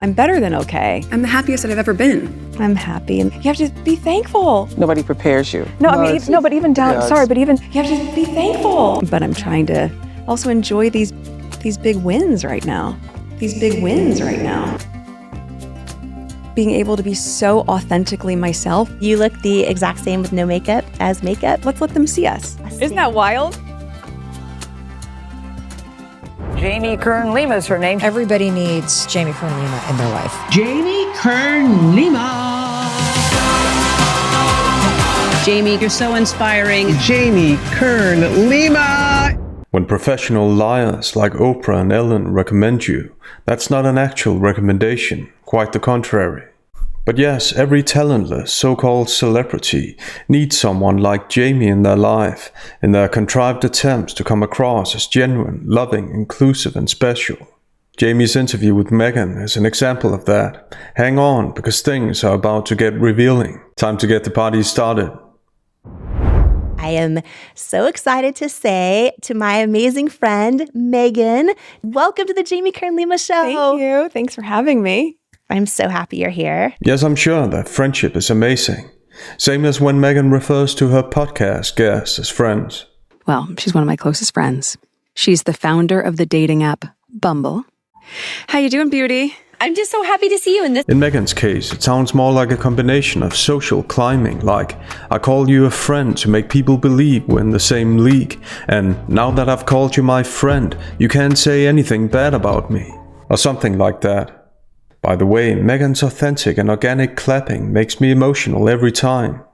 I'm better than okay. I'm the happiest that I've ever been. I'm happy, and you have to be thankful. Nobody prepares you. But even down. Yeah, sorry, but even you have to be thankful. But I'm trying to also enjoy these big wins right now. Being able to be so authentically myself. You look the exact same with no makeup as makeup. Let's let them see us. Isn't that wild? Jamie Kern Lima is her name. Everybody needs Jamie Kern Lima in their life. Jamie Kern Lima. Jamie, you're so inspiring. Jamie Kern Lima. When professional liars like Oprah and Ellen recommend you, that's not an actual recommendation, quite the contrary. But yes, every talentless so-called celebrity needs someone like Jamie in their life, in their contrived attempts to come across as genuine, loving, inclusive and special. Jamie's interview with Meghan is an example of that. Hang on, because things are about to get revealing. Time to get the party started. I am so excited to say to my amazing friend, Meghan, welcome to the Jamie Kern Lima Show. Thank you. Thanks for having me. I'm so happy you're here. Yes, I'm sure that friendship is amazing. Same as when Meghan refers to her podcast guests as friends. Well, she's one of my closest friends. She's the founder of the dating app Bumble. How you doing, beauty? I'm just so happy to see you in this. In Meghan's case, it sounds more like a combination of social climbing, like, I call you a friend to make people believe we're in the same league, and now that I've called you my friend, you can't say anything bad about me, or something like that. By the way, Meghan's authentic and organic clapping makes me emotional every time.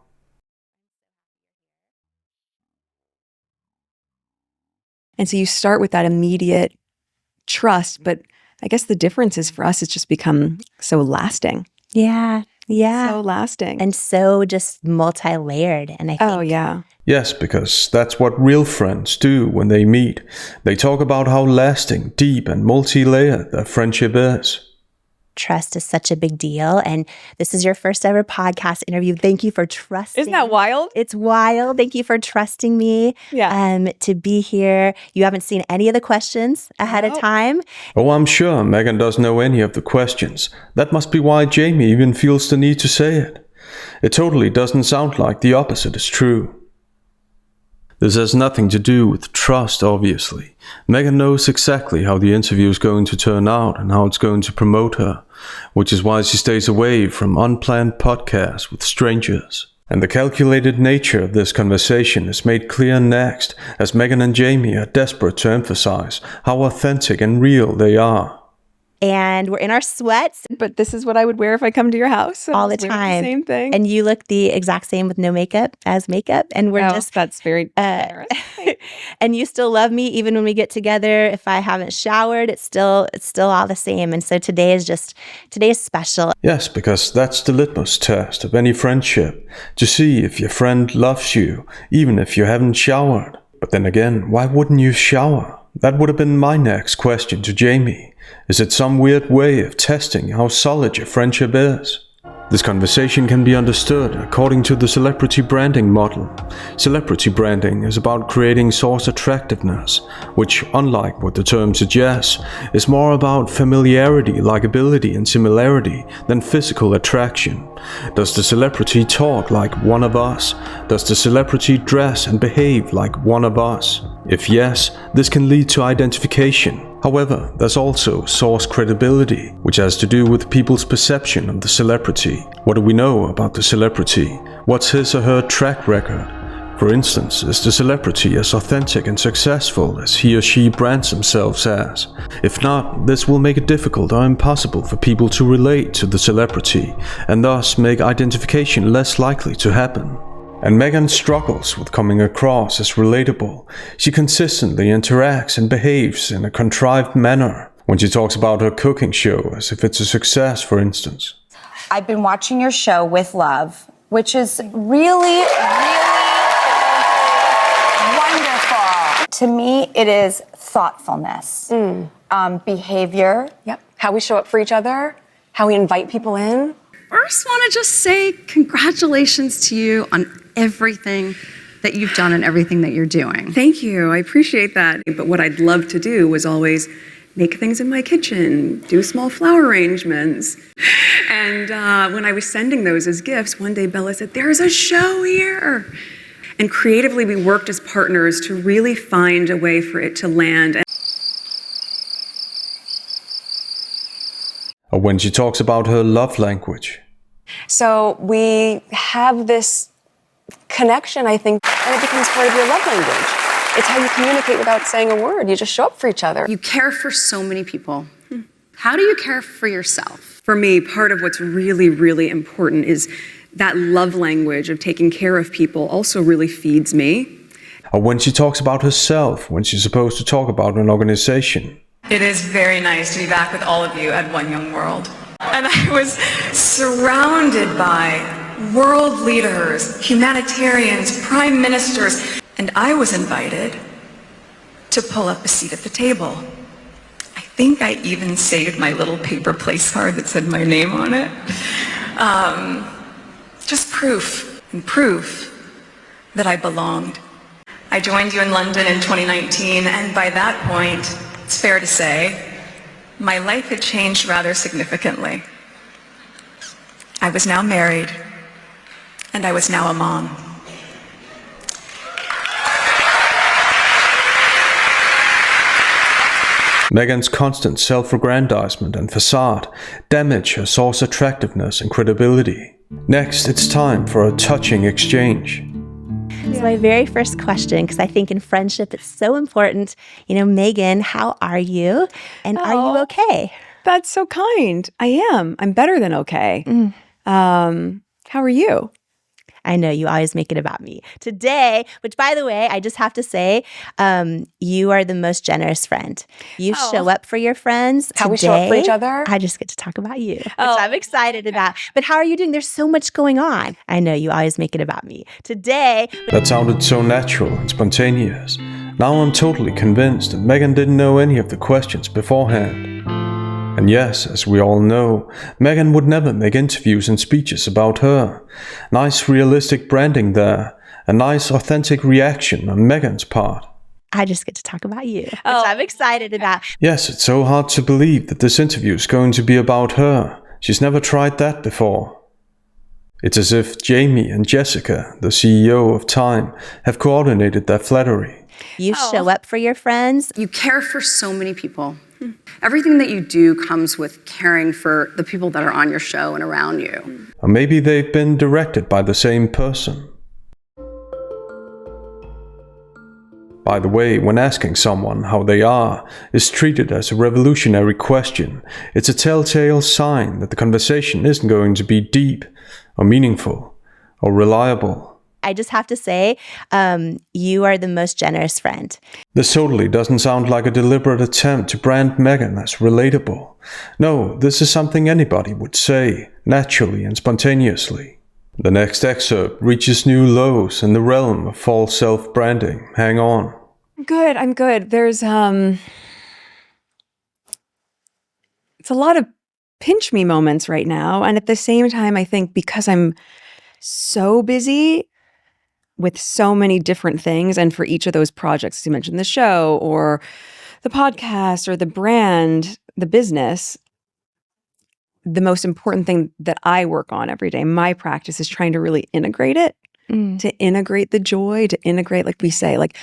And so you start with that immediate trust, but I guess the difference is for us, it's just become so lasting. Yeah. So lasting. And so just multi-layered. And I think, oh, yeah. Yes, because that's what real friends do when they meet. They talk about how lasting, deep and multi-layered their friendship is. Trust is such a big deal. And this is your first ever podcast interview. Thank you for trusting. Isn't that wild? It's wild. Thank you for trusting me to be here. You haven't seen any of the questions ahead of time. Oh, I'm sure Meghan doesn't know any of the questions. That must be why Jamie even feels the need to say it. It totally doesn't sound like the opposite is true. This has nothing to do with trust, obviously. Meghan knows exactly how the interview is going to turn out and how it's going to promote her, which is why she stays away from unplanned podcasts with strangers. And the calculated nature of this conversation is made clear next, as Meghan and Jamie are desperate to emphasize how authentic and real they are. And we're in our sweats. But this is what I would wear if I come to your house. So all the time. The same thing. And you look the exact same with no makeup as makeup. And we're that's very generous. And you still love me even when we get together. If I haven't showered, it's still all the same. And so today is special. Yes, because that's the litmus test of any friendship, to see if your friend loves you, even if you haven't showered. But then again, why wouldn't you shower? That would have been my next question to Jamie. Is it some weird way of testing how solid your friendship is? This conversation can be understood according to the celebrity branding model. Celebrity branding is about creating source attractiveness, which, unlike what the term suggests, is more about familiarity, likability, and similarity than physical attraction. Does the celebrity talk like one of us? Does the celebrity dress and behave like one of us? If yes, this can lead to identification. However, there's also source credibility, which has to do with people's perception of the celebrity. What do we know about the celebrity? What's his or her track record? For instance, is the celebrity as authentic and successful as he or she brands themselves as? If not, this will make it difficult or impossible for people to relate to the celebrity, and thus make identification less likely to happen. And Meghan struggles with coming across as relatable. She consistently interacts and behaves in a contrived manner when she talks about her cooking show as if it's a success, for instance. I've been watching your show with love, which is really, really wonderful. To me, it is thoughtfulness, behavior. Yep. How we show up for each other, how we invite people in. First, want to just say congratulations to you on everything that you've done and everything that you're doing. Thank you. I appreciate that. But what I'd love to do was always make things in my kitchen, do small flower arrangements. And when I was sending those as gifts, one day Bella said, "There's a show here." And creatively, we worked as partners to really find a way for it to land. Or when she talks about her love language. So we have this connection, I think, and it becomes part of your love language. It's how you communicate without saying a word. You just show up for each other. You care for so many people. How do you care for yourself? For me, part of what's really, really important is that love language of taking care of people also really feeds me. Or when she talks about herself, when she's supposed to talk about an organization. It is very nice to be back with all of you at One Young World. And I was surrounded by world leaders, humanitarians, prime ministers, and I was invited to pull up a seat at the table. I think I even saved my little paper place card that said my name on it. Just proof that I belonged. I joined you in London in 2019, and by that point, it's fair to say, my life had changed rather significantly. I was now married, and I was now a mom. Meghan's constant self-aggrandizement and facade damage her source attractiveness and credibility. Next, it's time for a touching exchange. So my very first question, because I think in friendship it's so important, Meghan, how are you? And are you okay? That's so kind. I am. I'm better than okay. How are you? I know you always make it about me. Today, which by the way, I just have to say, you are the most generous friend. You show up for your friends. How we show up for each other. I just get to talk about you, which I'm excited about. But how are you doing? There's so much going on. I know you always make it about me. Today. That sounded so natural and spontaneous. Now I'm totally convinced that Meghan didn't know any of the questions beforehand. And yes, as we all know, Meghan would never make interviews and speeches about her. Nice realistic branding there. A nice authentic reaction on Meghan's part. I just get to talk about you, which I'm excited about. Yes, it's so hard to believe that this interview is going to be about her. She's never tried that before. It's as if Jamie and Jessica, the CEO of Time, have coordinated their flattery. You show up for your friends. You care for so many people. Everything that you do comes with caring for the people that are on your show and around you. Or maybe they've been directed by the same person. By the way, when asking someone how they are is treated as a revolutionary question, it's a telltale sign that the conversation isn't going to be deep, or meaningful, or reliable. I just have to say, you are the most generous friend. This totally doesn't sound like a deliberate attempt to brand Meghan as relatable. No, this is something anybody would say, naturally and spontaneously. The next excerpt reaches new lows in the realm of false self-branding. Hang on. I'm good. There's, it's a lot of pinch me moments right now. And at the same time, I think because I'm so busy with so many different things, and for each of those projects, as you mentioned, the show or the podcast or the brand, the business, the most important thing that I work on every day, my practice is trying to really integrate it, to integrate the joy, to integrate, like we say, like,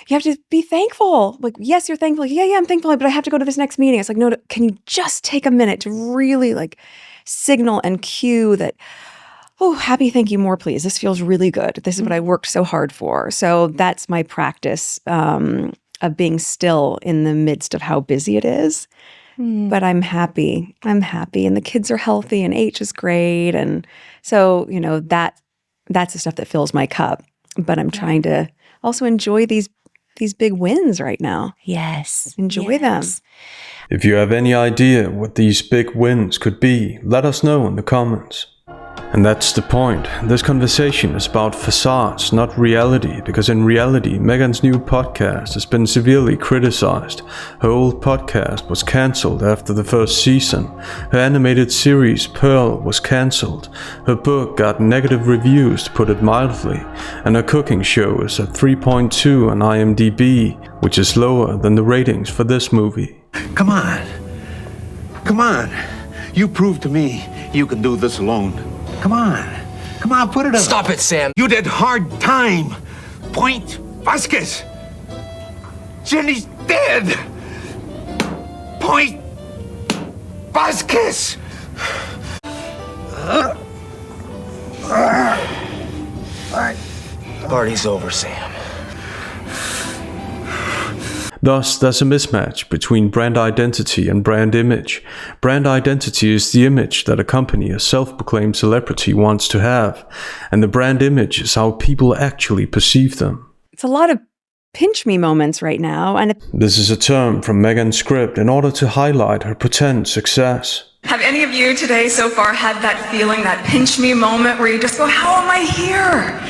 you have to be thankful. Like, yes, you're thankful. Yeah, I'm thankful, but I have to go to this next meeting. It's like, no, can you just take a minute to really like signal and cue that, oh, happy, thank you, more please. This feels really good. This is what I worked so hard for. So that's my practice of being still in the midst of how busy it is. But I'm happy. And the kids are healthy and H is great. And so, that's the stuff that fills my cup. But I'm trying to also enjoy these big wins right now. Yes. Enjoy them. If you have any idea what these big wins could be, let us know in the comments. And that's the point. This conversation is about facades, not reality, because in reality, Meghan's new podcast has been severely criticized. Her old podcast was cancelled after the first season. Her animated series, Pearl, was cancelled. Her book got negative reviews, to put it mildly. And her cooking show is at 3.2 on IMDb, which is lower than the ratings for this movie. Come on. Come on. You proved to me you can do this alone. Come on. Come on, put it up. Stop it, Sam. You did hard time. Point Vasquez. Jenny's dead. Point Vasquez. Party's over, Sam. Thus, there's a mismatch between brand identity and brand image. Brand identity is the image that a company, a self-proclaimed celebrity, wants to have, and the brand image is how people actually perceive them. It's a lot of pinch me moments right now, and this is a term from Meghan's script in order to highlight her pretend success. Have any of you today so far had that feeling, that pinch me moment where you just go, how am I here?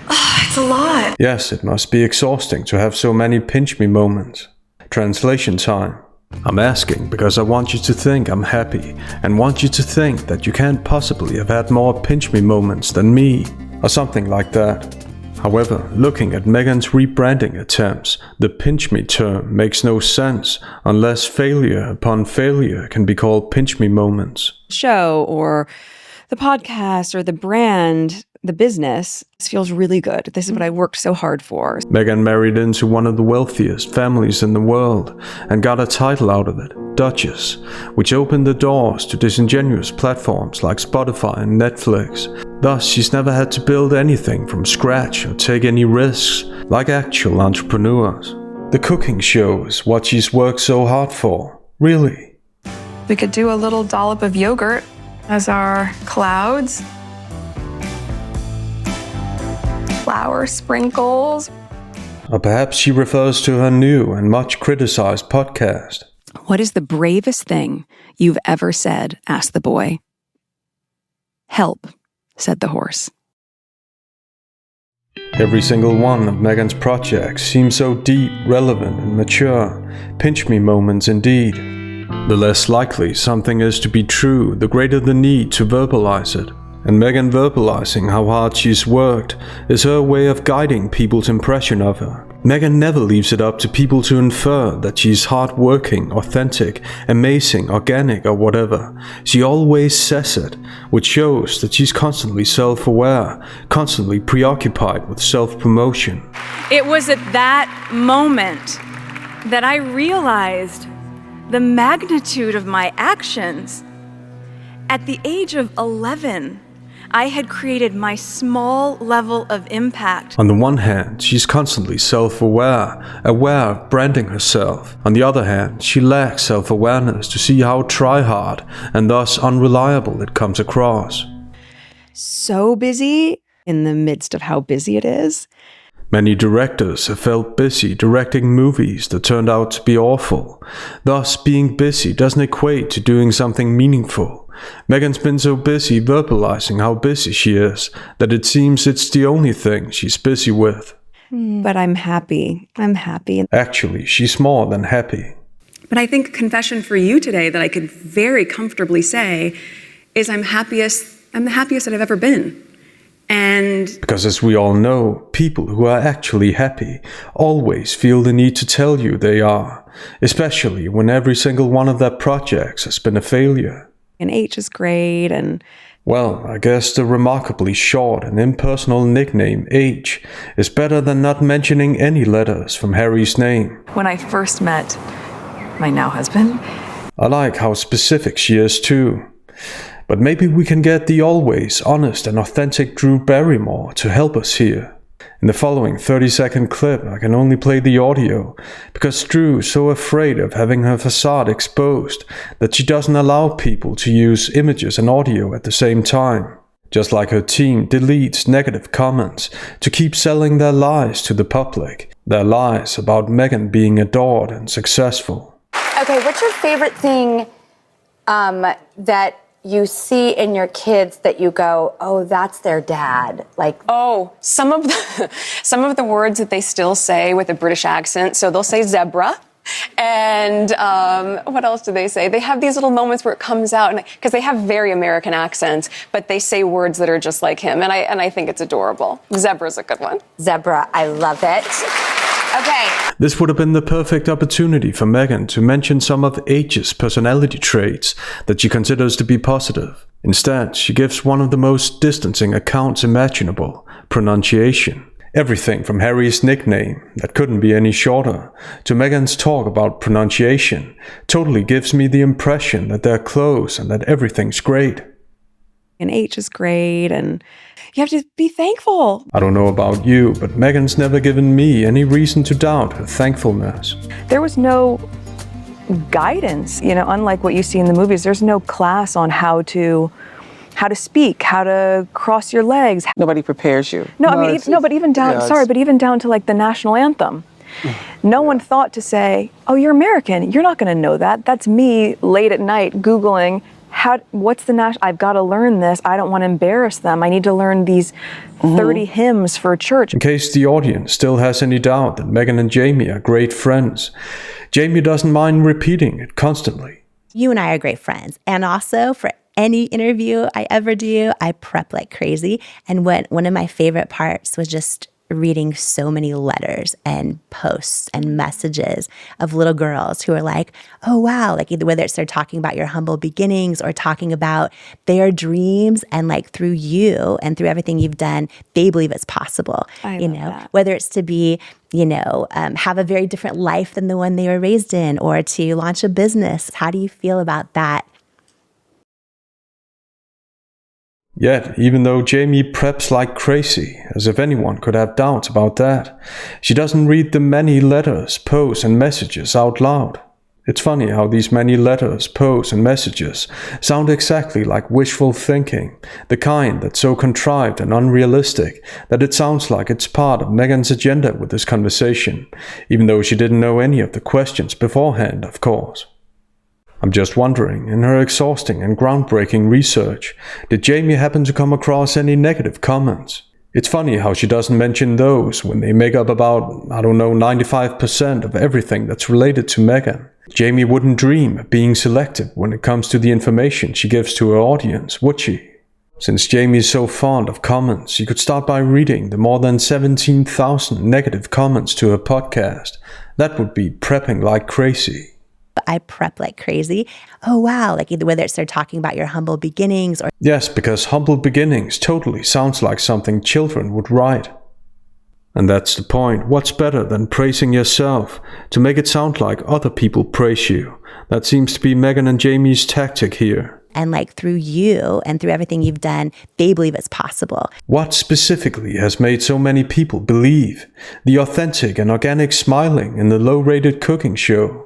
Oh, it's a lot. Yes, it must be exhausting to have so many pinch me moments. Translation time. I'm asking because I want you to think I'm happy and want you to think that you can't possibly have had more pinch me moments than me, or something like that. However, looking at Meghan's rebranding attempts, the pinch me term makes no sense unless failure upon failure can be called pinch me moments. Show or the podcast or the brand, the business, this feels really good. This is what I worked so hard for. Meghan married into one of the wealthiest families in the world and got a title out of it, Duchess, which opened the doors to disingenuous platforms like Spotify and Netflix. Thus, she's never had to build anything from scratch or take any risks like actual entrepreneurs. The cooking show is what she's worked so hard for, really. We could do a little dollop of yogurt as our clouds. Flour sprinkles. Or perhaps she refers to her new and much criticized podcast. What is the bravest thing you've ever said? Asked the boy. Help, said the horse. Every single one of Meghan's projects seems so deep, relevant, and mature. Pinch me moments indeed. The less likely something is to be true, the greater the need to verbalize it. And Meghan verbalizing how hard she's worked is her way of guiding people's impression of her. Meghan never leaves it up to people to infer that she's hardworking, authentic, amazing, organic, or whatever. She always says it, which shows that she's constantly self-aware, constantly preoccupied with self-promotion. It was at that moment that I realized the magnitude of my actions. At the age of 11, I had created my small level of impact. On the one hand, she's constantly self-aware, aware of branding herself. On the other hand, she lacks self-awareness to see how try-hard and thus unreliable it comes across. So busy in the midst of how busy it is. Many directors have felt busy directing movies that turned out to be awful. Thus, being busy doesn't equate to doing something meaningful. Meghan's been so busy verbalizing how busy she is that it seems it's the only thing she's busy with. But I'm happy. I'm happy. Actually, she's more than happy. But I think confession for you today that I could very comfortably say is I'm the happiest that I've ever been. And because as we all know, people who are actually happy always feel the need to tell you they are, especially when every single one of their projects has been a failure. And H is great, and well, I guess the remarkably short and impersonal nickname H is better than not mentioning any letters from Harry's name. When I first met my now husband, I like how specific she is too. But maybe we can get the always honest and authentic Drew Barrymore to help us here. In the following 30-second clip, I can only play the audio because Drew's so afraid of having her facade exposed that she doesn't allow people to use images and audio at the same time. Just like her team deletes negative comments to keep selling their lies to the public. Their lies about Meghan being adored and successful. Okay, what's your favorite thing that you see in your kids that you go, oh, that's their dad? Like, oh, some of the words that they still say with a British accent. So they'll say zebra. And what else do they say? They have these little moments where it comes out, because they have very American accents, but they say words that are just like him. And I think it's adorable. Zebra's a good one. Zebra, I love it. Okay. This would have been the perfect opportunity for Meghan to mention some of H's personality traits that she considers to be positive. Instead, she gives one of the most distancing accounts imaginable: pronunciation. Everything from Harry's nickname, that couldn't be any shorter, to Meghan's talk about pronunciation totally gives me the impression that they're close and that everything's great. And H is great, and you have to be thankful. I don't know about you, but Meghan's never given me any reason to doubt her thankfulness. There was no guidance, unlike what you see in the movies. There's no class on how to speak, how to cross your legs. Nobody prepares you. But even down to like the national anthem. No one thought to say, "Oh, you're American. You're not going to know that." That's me late at night Googling, what's the national, I've got to learn this. I don't want to embarrass them. I need to learn these 30 hymns for church. In case the audience still has any doubt that Meghan and Jamie are great friends, Jamie doesn't mind repeating it constantly. You and I are great friends. And also, for any interview I ever do, I prep like crazy. And one of my favorite parts was just reading so many letters and posts and messages of little girls who are like, oh, wow, like either whether it's they're talking about your humble beginnings or talking about their dreams, and like through you and through everything you've done, they believe it's possible. I love that. Whether it's to be, have a very different life than the one they were raised in, or to launch a business. How do you feel about that? Yet, even though Jamie preps like crazy, as if anyone could have doubts about that, she doesn't read the many letters, posts, and messages out loud. It's funny how these many letters, posts, and messages sound exactly like wishful thinking, the kind that's so contrived and unrealistic that it sounds like it's part of Meghan's agenda with this conversation, even though she didn't know any of the questions beforehand, of course. I'm just wondering, in her exhausting and groundbreaking research, did Jamie happen to come across any negative comments? It's funny how she doesn't mention those when they make up about, 95% of everything that's related to Meghan. Jamie wouldn't dream of being selective when it comes to the information she gives to her audience, would she? Since Jamie is so fond of comments, you could start by reading the more than 17,000 negative comments to her podcast. That would be prepping like crazy. I prep like crazy. Oh, wow. Like either whether it's they're talking about your humble beginnings or... Yes, because humble beginnings totally sounds like something children would write. And that's the point. What's better than praising yourself to make it sound like other people praise you? That seems to be Meghan and Jamie's tactic here. And like through you and through everything you've done, they believe it's possible. What specifically has made so many people believe? The authentic and organic smiling in the low-rated cooking show.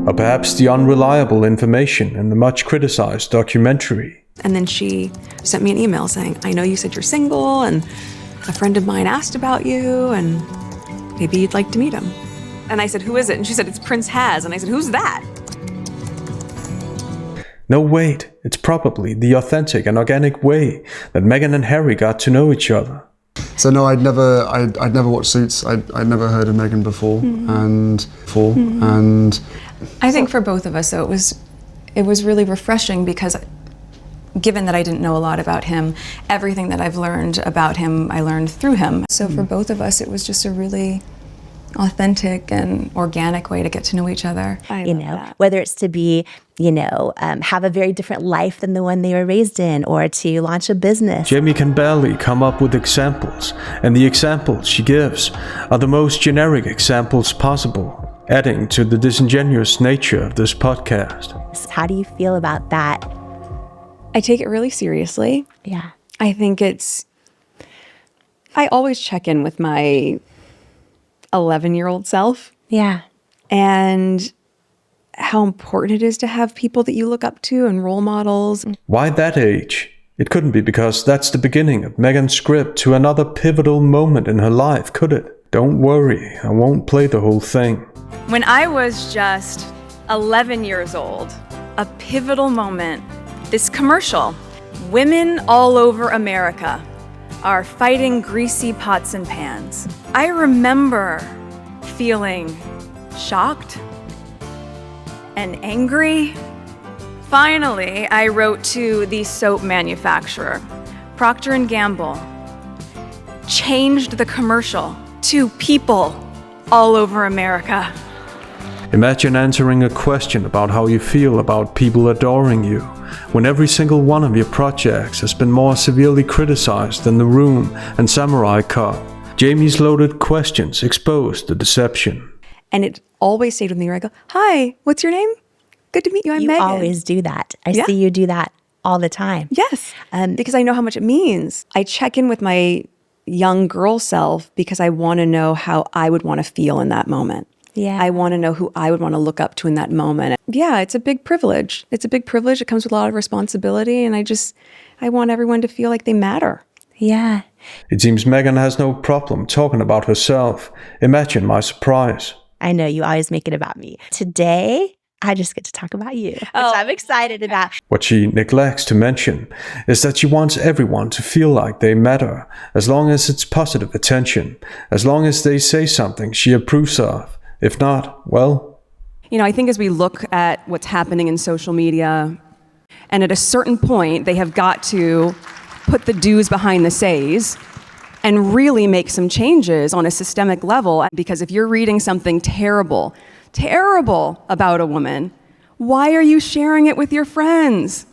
Or perhaps the unreliable information in the much criticized documentary. And then she sent me an email saying, I know you said you're single, and a friend of mine asked about you, and maybe you'd like to meet him. And I said, who is it? And she said, it's Prince Has. And I said, who's that? No, wait, it's probably the authentic and organic way that Meghan and Harry got to know each other. So no, I'd never watched Suits. I'd never heard of Meghan before, and I think for both of us, though, it was really refreshing because, given that I didn't know a lot about him, everything that I've learned about him, I learned through him. So for both of us, it was just a really authentic and organic way to get to know each other. I love that. Whether it's to be, have a very different life than the one they were raised in, or to launch a business. Jamie can barely come up with examples, and the examples she gives are the most generic examples possible, adding to the disingenuous nature of this podcast. How do you feel about that? I take it really seriously. Yeah. I think I always check in with my 11-year-old self. Yeah. And how important it is to have people that you look up to and role models. Why that age? It couldn't be because that's the beginning of Meghan's script to another pivotal moment in her life, could it? Don't worry, I won't play the whole thing. When I was just 11 years old, a pivotal moment, this commercial, women all over America, are fighting greasy pots and pans. I remember feeling shocked and angry. Finally, I wrote to the soap manufacturer, Procter & Gamble, changed the commercial to people all over America. Imagine answering a question about how you feel about people adoring you, when every single one of your projects has been more severely criticized than The Room and Samurai Cop. Jamie's loaded questions exposed the deception. And it always stayed with me where I go, "Hi, what's your name? Good to meet you. I'm Meghan." You always do that. I see you do that all the time. Yes, because I know how much it means. I check in with my young girl self because I want to know how I would want to feel in that moment. Yeah. I want to know who I would want to look up to in that moment. Yeah, it's a big privilege. It's a big privilege. It comes with a lot of responsibility. And I want everyone to feel like they matter. Yeah. It seems Meghan has no problem talking about herself. Imagine my surprise. I know you always make it about me. Today, I just get to talk about you, which I'm excited about. What she neglects to mention is that she wants everyone to feel like they matter, as long as it's positive attention, as long as they say something she approves of. If not, well... I think as we look at what's happening in social media, and at a certain point, they have got to put the do's behind the says and really make some changes on a systemic level. Because if you're reading something terrible about a woman, why are you sharing it with your friends?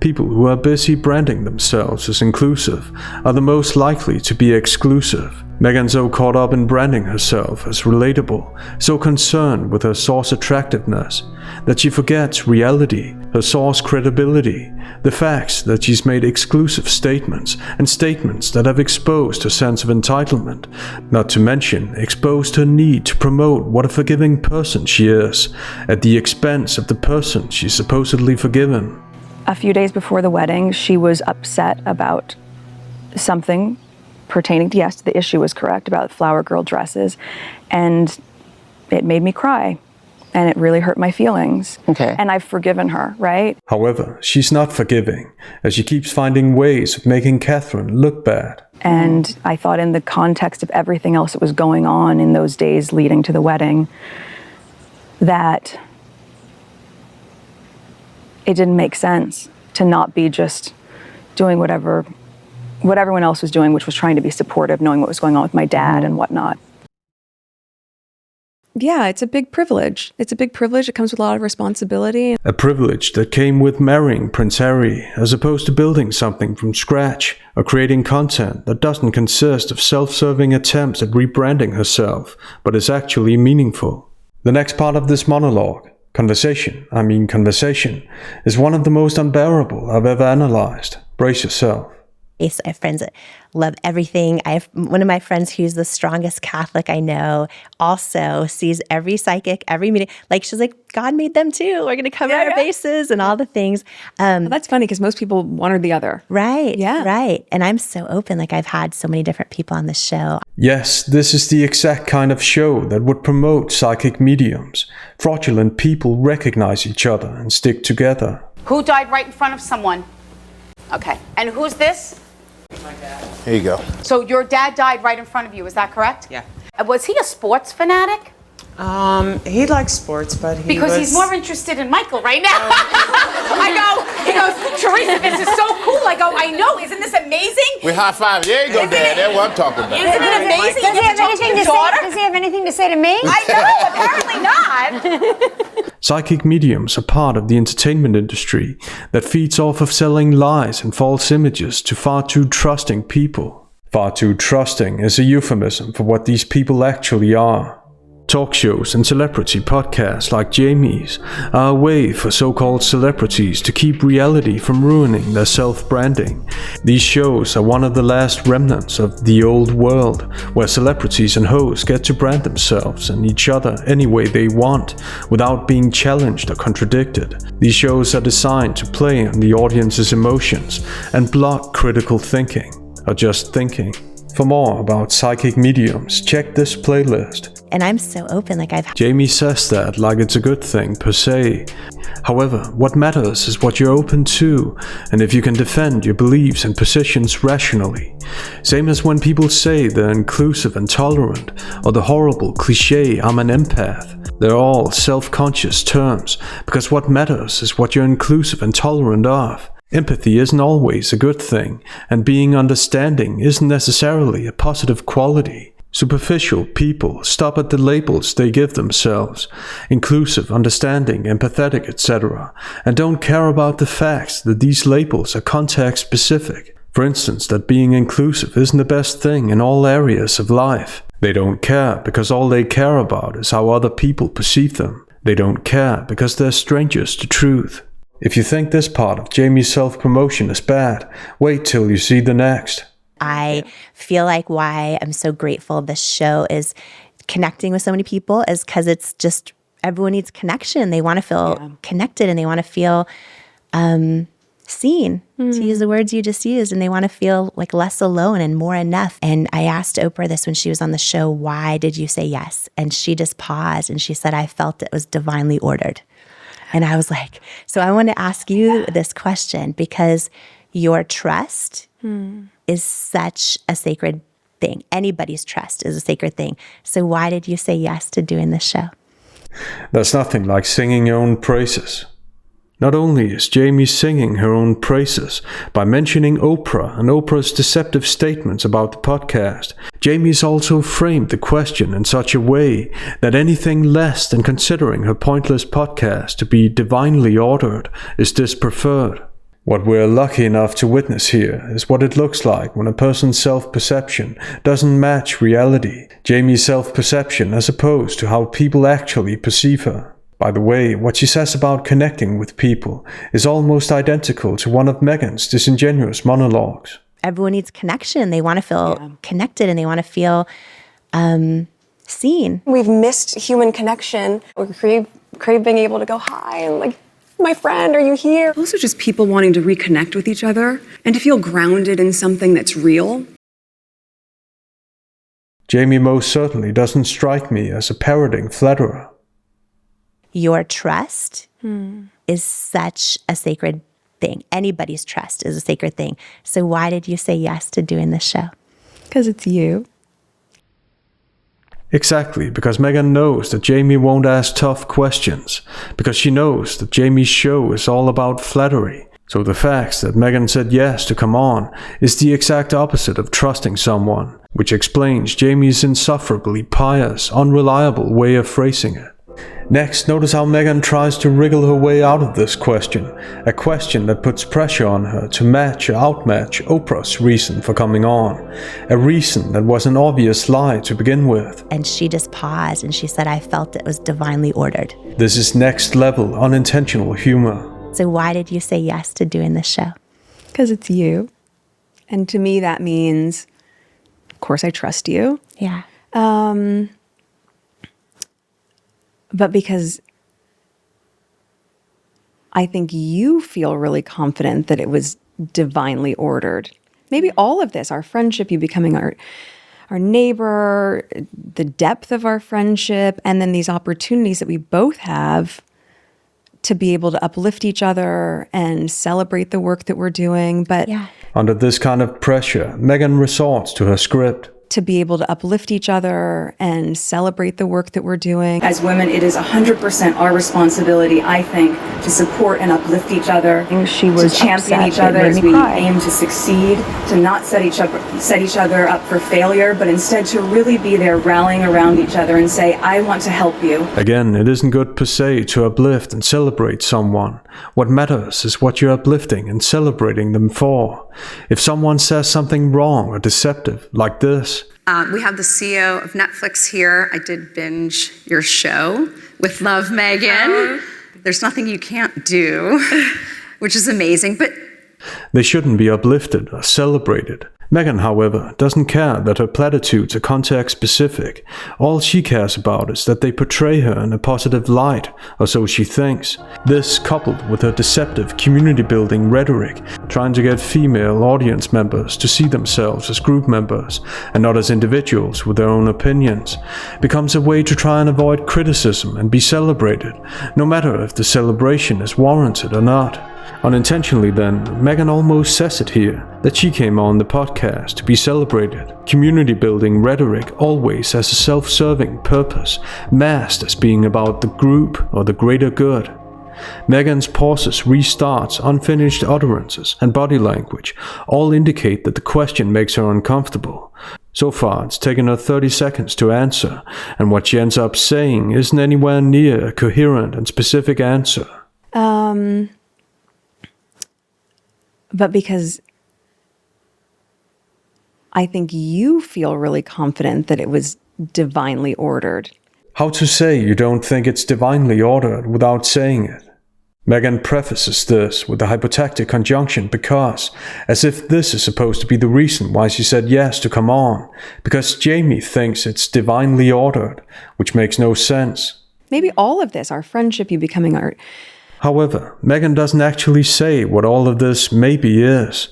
People who are busy branding themselves as inclusive are the most likely to be exclusive. Meghan's so caught up in branding herself as relatable, so concerned with her source attractiveness, that she forgets reality, her source credibility, the facts that she's made exclusive statements, and statements that have exposed her sense of entitlement, not to mention exposed her need to promote what a forgiving person she is, at the expense of the person she's supposedly forgiven. A few days before the wedding, she was upset about something pertaining to, yes, the issue was correct, about flower girl dresses. And it made me cry. And it really hurt my feelings. Okay. And I've forgiven her, right? However, she's not forgiving, as she keeps finding ways of making Catherine look bad. And I thought in the context of everything else that was going on in those days leading to the wedding, that it didn't make sense to not be just doing what everyone else was doing, which was trying to be supportive, knowing what was going on with my dad and whatnot. Yeah, it's a big privilege. It's a big privilege. It comes with a lot of responsibility. A privilege that came with marrying Prince Harry, as opposed to building something from scratch, or creating content that doesn't consist of self-serving attempts at rebranding herself, but is actually meaningful. The next part of this monologue, conversation, is one of the most unbearable I've ever analyzed. Brace yourself. I have friends that love everything. I have one of my friends who's the strongest Catholic I know, also sees every psychic, every meeting. Like, she's like, God made them too. We're going to cover our bases and all the things. Well, that's funny because most people one or the other. Right. Yeah. Right. And I'm so open. Like, I've had so many different people on the show. Yes, this is the exact kind of show that would promote psychic mediums. Fraudulent people recognize each other and stick together. Who died right in front of someone? Okay. And who's this? My dad. Here you go. So your dad died right in front of you, is that correct? Yeah. Was he a sports fanatic? He likes sports, but Because he's more interested in Michael right now. He goes, Teresa, this is so cool. I go, I know, isn't this amazing? We high five. There you go, Dad. That's what I'm talking about. Isn't it amazing? Does he have anything to say to me? I know, apparently not. Psychic mediums are part of the entertainment industry that feeds off of selling lies and false images to far too trusting people. Far too trusting is a euphemism for what these people actually are. Talk shows and celebrity podcasts like Jamie's are a way for so-called celebrities to keep reality from ruining their self-branding. These shows are one of the last remnants of the old world, where celebrities and hosts get to brand themselves and each other any way they want, without being challenged or contradicted. These shows are designed to play on the audience's emotions and block critical thinking, or just thinking. For more about psychic mediums, check this playlist. And I'm so open, like Jamie says that like it's a good thing per se. However, what matters is what you're open to, and if you can defend your beliefs and positions rationally. Same as when people say they're inclusive and tolerant, or the horrible cliche I'm an empath. They're all self-conscious terms, because what matters is what you're inclusive and tolerant of. Empathy isn't always a good thing, and being understanding isn't necessarily a positive quality. Superficial people stop at the labels they give themselves, inclusive, understanding, empathetic, etc., and don't care about the facts that these labels are context-specific. For instance, that being inclusive isn't the best thing in all areas of life. They don't care because all they care about is how other people perceive them. They don't care because they're strangers to truth. If you think this part of Jamie's self-promotion is bad, wait till you see the next. I feel like why I'm so grateful this show is connecting with so many people is because it's just everyone needs connection. They want to feel connected and they want to feel seen, to use the words you just used, and they want to feel like less alone and more enough. And I asked Oprah this when she was on the show, why did you say yes? And she just paused and she said, I felt it was divinely ordered. And I was like, so I want to ask you this question because your trust is such a sacred thing. Anybody's trust is a sacred thing. So why did you say yes to doing this show? There's nothing like singing your own praises. Not only is Jamie singing her own praises by mentioning Oprah and Oprah's deceptive statements about the podcast, Jamie's also framed the question in such a way that anything less than considering her pointless podcast to be divinely ordered is dispreferred. What we're lucky enough to witness here is what it looks like when a person's self-perception doesn't match reality. Jamie's self-perception as opposed to how people actually perceive her. By the way, what she says about connecting with people is almost identical to one of Meghan's disingenuous monologues. Everyone needs connection. They want to feel connected and they want to feel seen. We've missed human connection. We crave being able to go hi and like, my friend, are you here? Also just people wanting to reconnect with each other and to feel grounded in something that's real. Jamie most certainly doesn't strike me as a parroting flatterer. Your trust is such a sacred thing. Anybody's trust is a sacred thing. So why did you say yes to doing this show? Because it's you. Exactly, because Meghan knows that Jamie won't ask tough questions, because she knows that Jamie's show is all about flattery. So the fact that Meghan said yes to come on is the exact opposite of trusting someone, which explains Jamie's insufferably pious, unreliable way of phrasing it. Next, notice how Meghan tries to wriggle her way out of this question, a question that puts pressure on her to match or outmatch Oprah's reason for coming on, a reason that was an obvious lie to begin with. And she just paused and she said, I felt it was divinely ordered. This is next level unintentional humor. So why did you say yes to doing this show? Because it's you. And to me that means, of course I trust you. Yeah. But because I think you feel really confident that it was divinely ordered. Maybe all of this, our friendship, you becoming our neighbor, the depth of our friendship, and then these opportunities that we both have to be able to uplift each other and celebrate the work that we're doing. But under this kind of pressure, Meghan resorts to her script. To be able to uplift each other and celebrate the work that we're doing. As women, it is 100% our responsibility, I think, to support and uplift each other, to champion each other as we aim to succeed, to not set each other up for failure, but instead to really be there rallying around each other and say, I want to help you. Again, it isn't good per se to uplift and celebrate someone. What matters is what you're uplifting and celebrating them for. If someone says something wrong or deceptive, like this. We have the CEO of Netflix here. I did binge your show with Love, Meghan. There's nothing you can't do, which is amazing. But they shouldn't be uplifted or celebrated. Meghan, however, doesn't care that her platitudes are context-specific. All she cares about is that they portray her in a positive light, or so she thinks. This, coupled with her deceptive community-building rhetoric, trying to get female audience members to see themselves as group members and not as individuals with their own opinions, becomes a way to try and avoid criticism and be celebrated, no matter if the celebration is warranted or not. Unintentionally then, Meghan almost says it here, that she came on the podcast to be celebrated. Community-building rhetoric always has a self-serving purpose, masked as being about the group or the greater good. Meghan's pauses, restarts, unfinished utterances, and body language all indicate that the question makes her uncomfortable. So far, it's taken her 30 seconds to answer, and what she ends up saying isn't anywhere near a coherent and specific answer. But because I think you feel really confident that it was divinely ordered. How to say you don't think it's divinely ordered without saying it? Meghan prefaces this with a hypotactic conjunction because, as if this is supposed to be the reason why she said yes to come on, because Jamie thinks it's divinely ordered, which makes no sense. Maybe all of this, our friendship, you becoming our... However, Meghan doesn't actually say what all of this maybe is,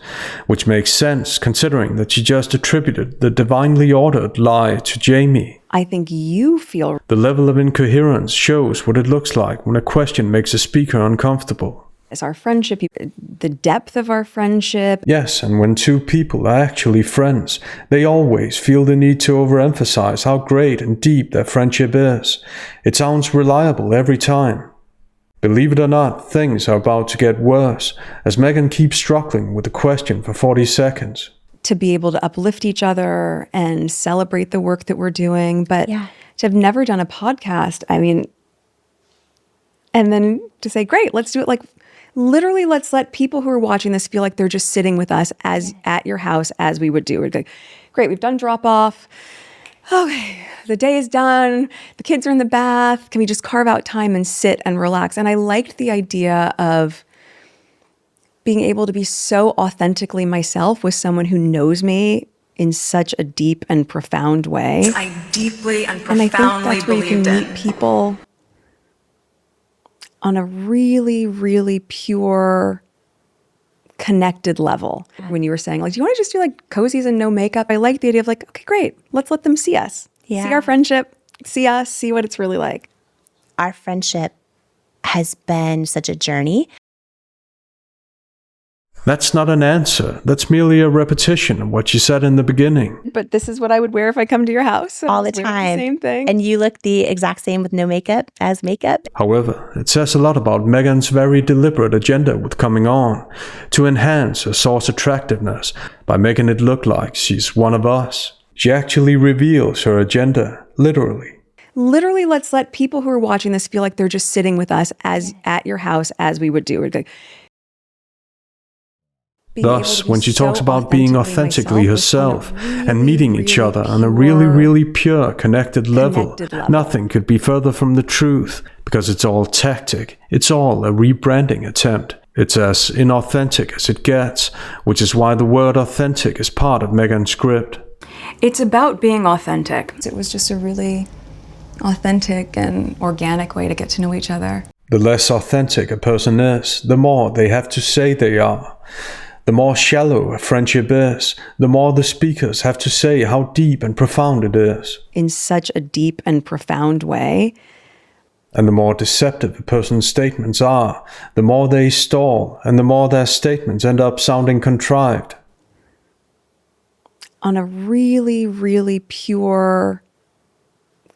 which makes sense considering that she just attributed the divinely ordered lie to Jamie. I think you feel... The level of incoherence shows what it looks like when a question makes a speaker uncomfortable. It's our friendship, the depth of our friendship. Yes, and when two people are actually friends, they always feel the need to overemphasize how great and deep their friendship is. It sounds reliable every time. Believe it or not, things are about to get worse, as Meghan keeps struggling with the question for 40 seconds. To be able to uplift each other and celebrate the work that we're doing, but to have never done a podcast, I mean, and then to say, great, let's do it. Like, literally, let's let people who are watching this feel like they're just sitting with us as at your house as we would do. We'd be like, great, we've done drop off. Okay, the day is done. The kids are in the bath. Can we just carve out time and sit and relax? And I liked the idea of being able to be so authentically myself with someone who knows me in such a deep and profound way. I deeply and And I think profoundly that's where you believed can in. meet people on a really, really pure, connected level. When you were saying, like, do you want to just do like cozies and no makeup? I like the idea of like, okay, great. Let's let them see us. See our friendship, see us, see what it's really like. Our friendship has been such a journey. That's not an answer. That's merely a repetition of what you said in the beginning. But this is what I would wear if I come to your house. All the time. Same thing. And you look the exact same with no makeup as makeup. However, it says a lot about Meghan's very deliberate agenda with coming on, to enhance her source attractiveness by making it look like she's one of us. She actually reveals her agenda, literally. Literally, let's let people who are watching this feel like they're just sitting with us as at your house as we would do. We'd be like, Thus, when she talks about being authentically herself and meeting each other on a really, really pure, connected level, nothing could be further from the truth, because it's all tactic. It's all a rebranding attempt. It's as inauthentic as it gets, which is why the word authentic is part of Meghan's script. It's about being authentic. It was just a really authentic and organic way to get to know each other. The less authentic a person is, the more they have to say they are. The more shallow a friendship is, the more the speakers have to say how deep and profound it is. In such a deep and profound way. And the more deceptive a person's statements are, the more they stall, and the more their statements end up sounding contrived. On a really, really pure,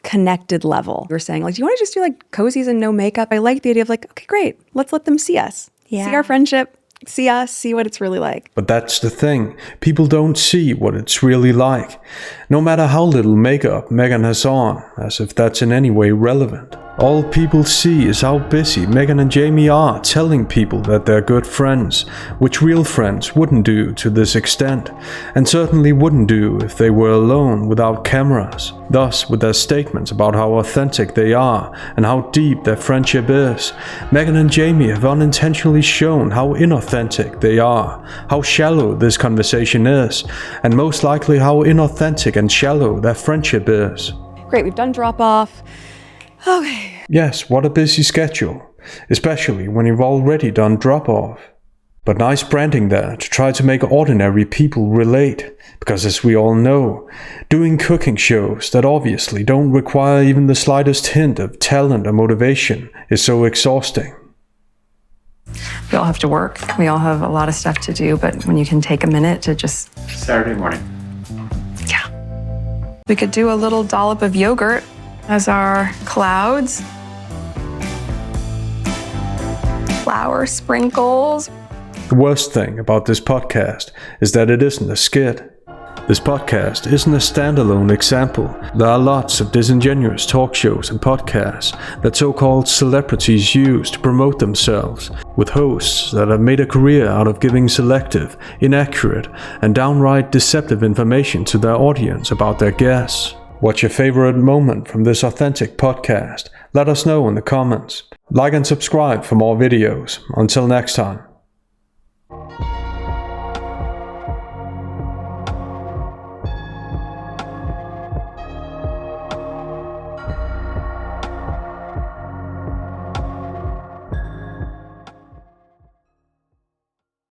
connected level. You're saying, like, do you want to just do like cozies and no makeup? I like the idea of like, okay, great. Let's let them see us. See our friendship. See us, see what it's really like. But that's the thing. People don't see what it's really like. No matter how little makeup Meghan has on, as if that's in any way relevant. All people see is how busy Meghan and Jamie are telling people that they're good friends, which real friends wouldn't do to this extent, and certainly wouldn't do if they were alone without cameras. Thus, with their statements about how authentic they are and how deep their friendship is, Meghan and Jamie have unintentionally shown how inauthentic they are, how shallow this conversation is, and most likely how inauthentic and shallow their friendship is. Great, we've done drop off. Okay. Yes, what a busy schedule, especially when you've already done drop off. But nice branding there to try to make ordinary people relate, because as we all know, doing cooking shows that obviously don't require even the slightest hint of talent or motivation is so exhausting. We all have to work. We all have a lot of stuff to do, but when you can take a minute to just... Saturday morning. Yeah. We could do a little dollop of yogurt as our clouds. Flour sprinkles. The worst thing about this podcast is that it isn't a skit. This podcast isn't a standalone example. There are lots of disingenuous talk shows and podcasts that so-called celebrities use to promote themselves, with hosts that have made a career out of giving selective, inaccurate, and downright deceptive information to their audience about their guests. What's your favorite moment from this authentic podcast? Let us know in the comments. Like and subscribe for more videos. Until next time.